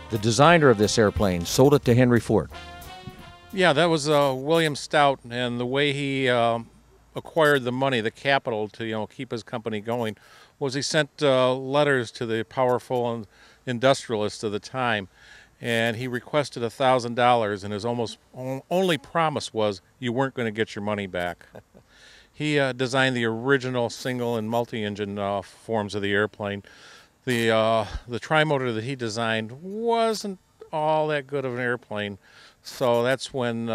the designer of this airplane, sold it to Henry Ford. Yeah, that was William Stout, and the way he acquired the money, the capital to keep his company going, was he sent letters to the powerful industrialists of the time, and he requested $1,000, and his only promise was you weren't going to get your money back. He designed the original single and multi-engine forms of the airplane. The trimotor that he designed wasn't all that good of an airplane, so that's when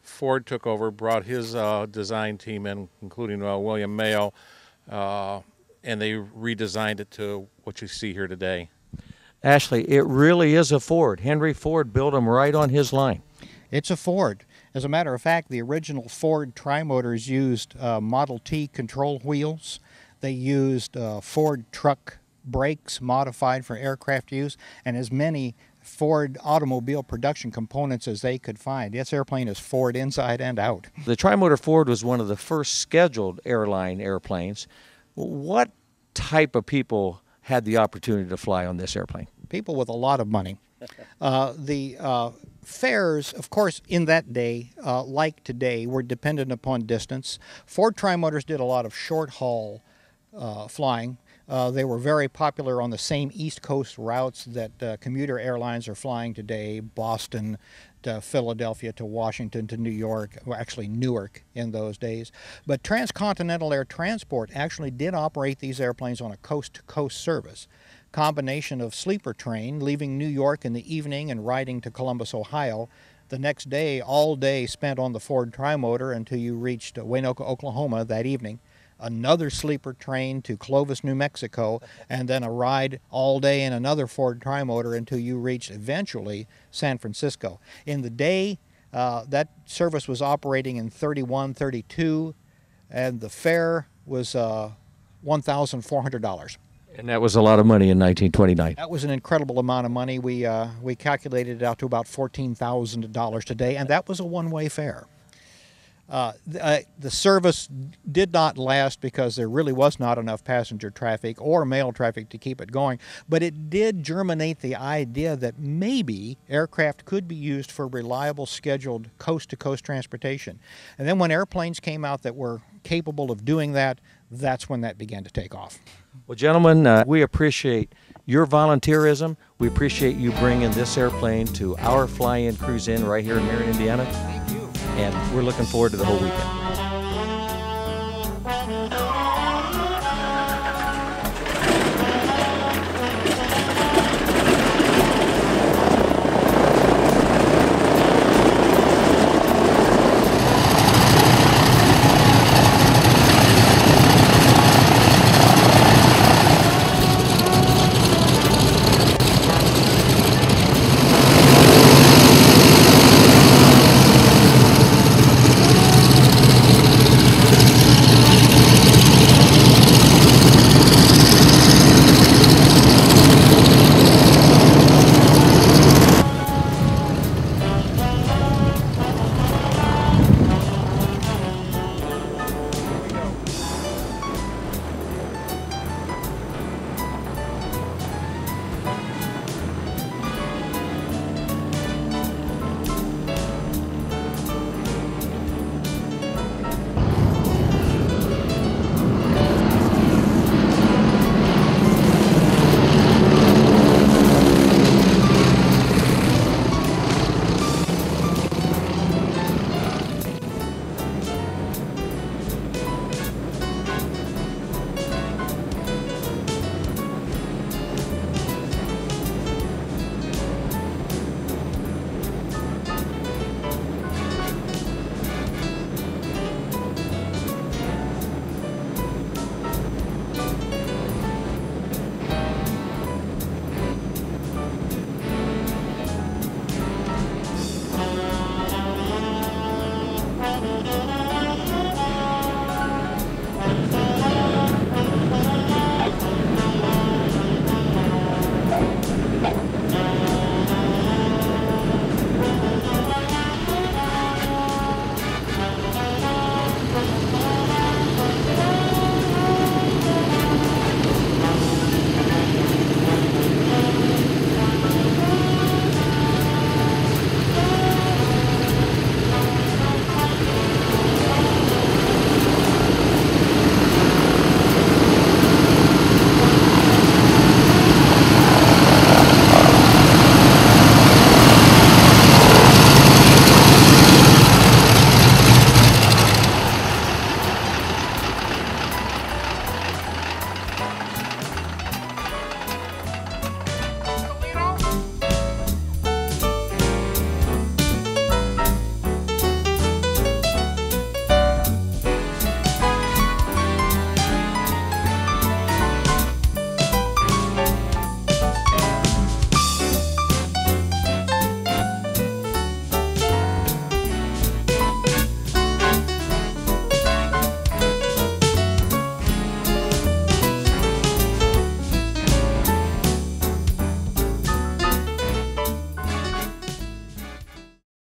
Ford took over, brought his design team in, including William Mayo, and they redesigned it to what you see here today. Ashley, it really is a Ford. Henry Ford built them right on his line. It's a Ford. As a matter of fact, the original Ford trimotors used Model T control wheels. They used Ford truck brakes modified for aircraft use, and as many Ford automobile production components as they could find. This airplane is Ford inside and out. The trimotor Ford was one of the first scheduled airline airplanes. What type of people had the opportunity to fly on this airplane? People with a lot of money. The fares, of course, in that day, like today, were dependent upon distance. Ford trimotors did a lot of short-haul flying. They were very popular on the same East Coast routes that commuter airlines are flying today, Boston to Philadelphia to Washington to New York, or actually Newark in those days. But Transcontinental Air Transport actually did operate these airplanes on a coast-to-coast service. Combination of sleeper train, leaving New York in the evening and riding to Columbus, Ohio. The next day, all day spent on the Ford trimotor until you reached Waynoka, Oklahoma that evening. Another sleeper train to Clovis, New Mexico, and then a ride all day in another Ford trimotor until you reached eventually San Francisco. In the day, that service was operating in 31, 32, and the fare was $1,400. And that was a lot of money in 1929. That was an incredible amount of money. We calculated it out to about $14,000 today, and that was a one-way fare. The service did not last because there really was not enough passenger traffic or mail traffic to keep it going, but it did germinate the idea that maybe aircraft could be used for reliable, scheduled coast-to-coast transportation. And then when airplanes came out that were capable of doing that, that's when that began to take off. Well, gentlemen, we appreciate your volunteerism. We appreciate you bringing this airplane to our fly-in, cruise-in right here in Marion, Indiana. And we're looking forward to the whole weekend.